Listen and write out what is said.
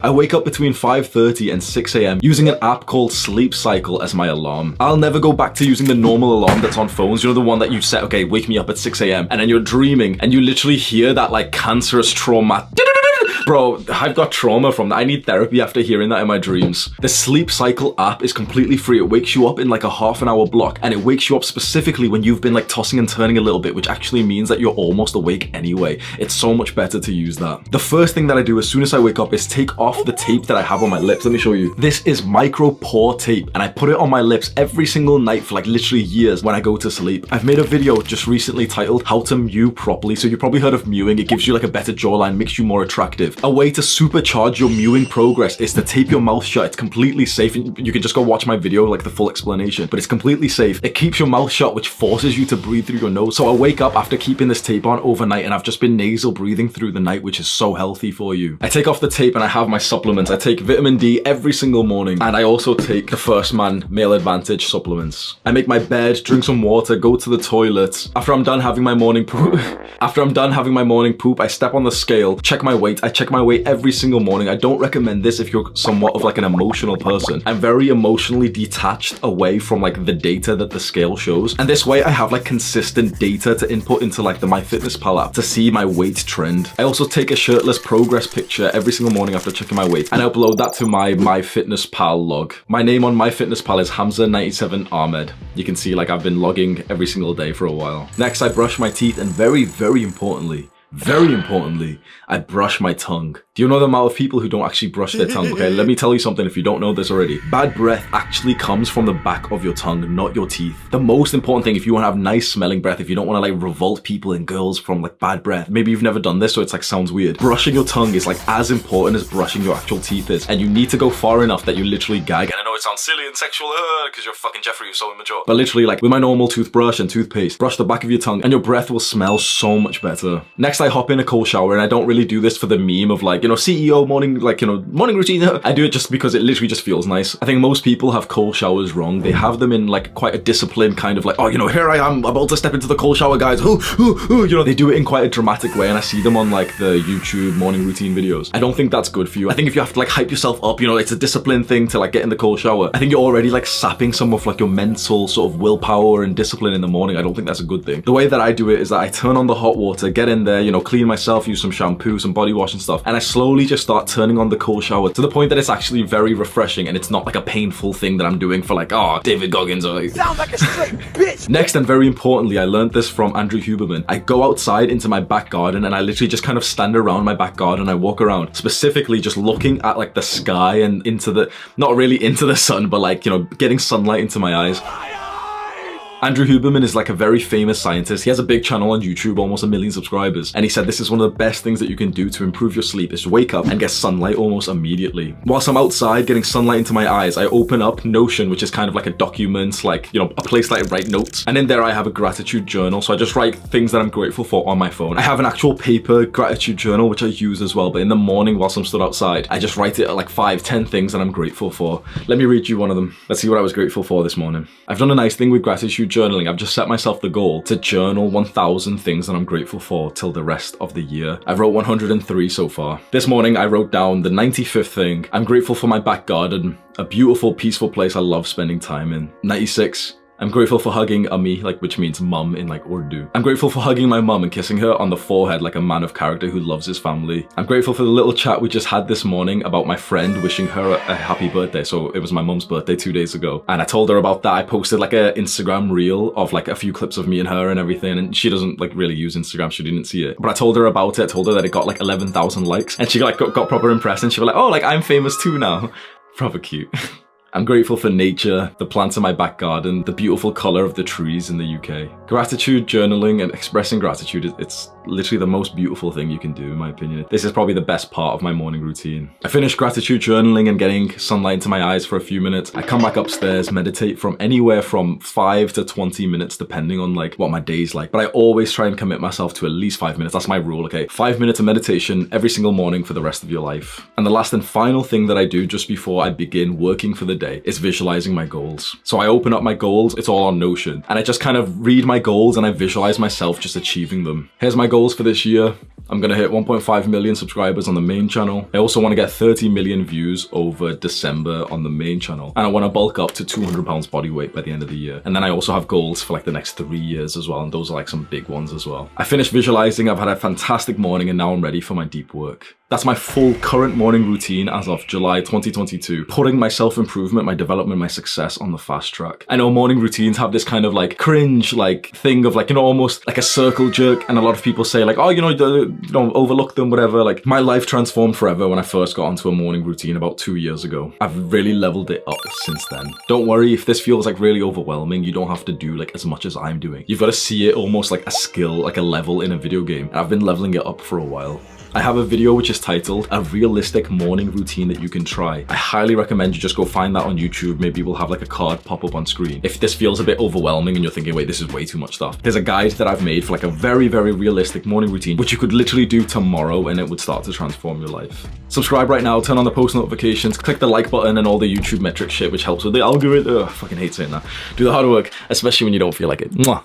I wake up between 5:30 and 6 a.m. using an app called Sleep Cycle as my alarm. I'll never go back to using the normal alarm that's on phones. You know, the one that you set, okay, wake me up at 6 a.m. and then you're dreaming and you literally hear that like cancerous trauma. Bro, I've got trauma from that. I need therapy after hearing that in my dreams. The Sleep Cycle app is completely free. It wakes you up in like a half-an-hour block, and it wakes you up specifically when you've been like tossing and turning a little bit, which actually means that you're almost awake anyway. It's so much better to use that. The first thing that I do as soon as I wake up is take off the tape that I have on my lips. Let me show you. This is micro pore tape, and I put it on my lips every single night for like literally years when I go to sleep. I've made a video just recently titled How to Mew Properly. So you've probably heard of mewing. It gives you like a better jawline, makes you more attractive. A way to supercharge your mewing progress is to tape your mouth shut. It's completely safe, and you can just go watch my video, like the full explanation, but it's completely safe. It keeps your mouth shut, which forces you to breathe through your nose. So I wake up after keeping this tape on overnight, and I've just been nasal breathing through the night, which is so healthy for you. I take off the tape and I have my supplements. I take vitamin D every single morning, and I also take the First Man Male Advantage supplements. I make my bed, drink some water, go to the toilet. After I'm done having my morning poop, I step on the scale, check my weight. I check my weight every single morning. I don't recommend this if you're somewhat of like an emotional person. I'm very emotionally detached away from like the data that the scale shows. And this way I have like consistent data to input into like the MyFitnessPal app to see my weight trend. I also take a shirtless progress picture every single morning after checking my weight, and I upload that to my MyFitnessPal log. My name on MyFitnessPal is Hamza97 Ahmed. You can see like I've been logging every single day for a while. Next, I brush my teeth, and very importantly, I brush my tongue. Do you know the amount of people who don't actually brush their tongue? Okay, let me tell you something if you don't know this already. Bad breath actually comes from the back of your tongue, not your teeth. The most important thing, if you want to have nice smelling breath, if you don't want to like revolt people and girls from like bad breath, maybe you've never done this, so it's like sounds weird. Brushing your tongue is like as important as brushing your actual teeth is. And you need to go far enough that you literally gag. And I know it sounds silly and sexual, because you're fucking Jeffrey, you're so immature. But literally like with my normal toothbrush and toothpaste, brush the back of your tongue and your breath will smell so much better. Next, I hop in a cold shower, and I don't really do this for the meme of like, you know, CEO morning, like, you know, morning routine. I do it just because it literally just feels nice. I think most people have cold showers wrong. They have them in like quite a disciplined kind of like, oh, you know, here I am about to step into the cold shower, guys. You know, they do it in quite a dramatic way, and I see them on like the YouTube morning routine videos. I don't think that's good for you. I think if you have to like hype yourself up, you know, it's a disciplined thing to like get in the cold shower. I think you're already like sapping some of like your mental sort of willpower and discipline in the morning. I don't think that's a good thing. The way that I do it is that I turn on the hot water, get in there, you know, clean myself, use some shampoo, some body wash and stuff, and I slowly just start turning on the cold shower to the point that it's actually very refreshing, and it's not like a painful thing that I'm doing for like, oh, David Goggins or like... Sounds like a straight bitch! Next, and very importantly, I learned this from Andrew Huberman. I go outside into my back garden, and I literally just kind of stand around my back garden. I walk around, specifically just looking at like the sky and into the, not really into the sun, but like, you know, getting sunlight into my eyes. Andrew Huberman is like a very famous scientist. He has a big channel on YouTube, almost 1 million subscribers. And he said this is one of the best things that you can do to improve your sleep is to wake up and get sunlight almost immediately. Whilst I'm outside getting sunlight into my eyes, I open up Notion, which is kind of like a document, like, you know, a place that I write notes. And in there I have a gratitude journal. So I just write things that I'm grateful for on my phone. I have an actual paper gratitude journal, which I use as well. But in the morning whilst I'm stood outside, I just write it at like 5-10 things that I'm grateful for. Let me read you one of them. Let's see what I was grateful for this morning. I've done a nice thing with gratitude journaling. I've just set myself the goal to journal 1,000 things that I'm grateful for till the rest of the year. I've wrote 103 so far. This morning I wrote down the 95th thing. I'm grateful for my back garden, a beautiful, peaceful place I love spending time in. 96. I'm grateful for hugging Ami, like, which means mum in like Urdu. I'm grateful for hugging my mum and kissing her on the forehead like a man of character who loves his family. I'm grateful for the little chat we just had this morning about my friend wishing her a happy birthday. So it was my mum's birthday 2 days ago, and I told her about that. I posted like a Instagram reel of like a few clips of me and her and everything, and she doesn't like really use Instagram. She didn't see it, but I told her about it. I told her that it got like 11,000 likes, and she like got proper impressed, and she was like, oh, like I'm famous too now. Proper cute. I'm grateful for nature, the plants in my back garden, the beautiful colour of the trees in the UK. Gratitude journaling and expressing gratitude, it's literally the most beautiful thing you can do, in my opinion. This is probably the best part of my morning routine. I finish gratitude journaling and getting sunlight into my eyes for a few minutes. I come back upstairs, meditate from anywhere from 5 to 20 minutes, depending on like what my day's like. But I always try and commit myself to at least 5 minutes. That's my rule, okay? 5 minutes of meditation every single morning for the rest of your life. And the last and final thing that I do just before I begin working for the day is visualizing my goals. So I open up my goals, it's all on Notion, and I just kind of read my goals and I visualize myself just achieving them. Here's my goals for this year. I'm gonna hit 1.5 million subscribers on the main channel. I also want to get 30 million views over December on the main channel. And I want to bulk up to 200 pounds body weight by the end of the year. And then I also have goals for like the next 3 years as well. And those are like some big ones as well. I finished visualizing. I've had a fantastic morning and now I'm ready for my deep work. That's my full current morning routine as of July 2022, putting my self-improvement, my development, my success on the fast track. I know morning routines have this kind of like cringe like thing of like, you know, almost like a circle jerk. And a lot of people say like, oh, you know, overlook them, whatever. Like my life transformed forever when I first got onto a morning routine about 2 years ago. I've really leveled it up since then. Don't worry if this feels like really overwhelming. You don't have to do like as much as I'm doing. You've got to see it almost like a skill, like a level in a video game. And I've been leveling it up for a while. I have a video which is titled A Realistic Morning Routine That You Can Try. I highly recommend you just go find that on YouTube. Maybe we'll have like a card pop up on screen. If this feels a bit overwhelming and you're thinking, wait, this is way too much stuff, there's a guide that I've made for like a very, very realistic morning routine, which you could literally do tomorrow and it would start to transform your life. Subscribe right now, turn on the post notifications, click the like button and all the YouTube metric shit, which helps with the algorithm. Ugh, I fucking hate saying that. Do the hard work, especially when you don't feel like it. Mwah.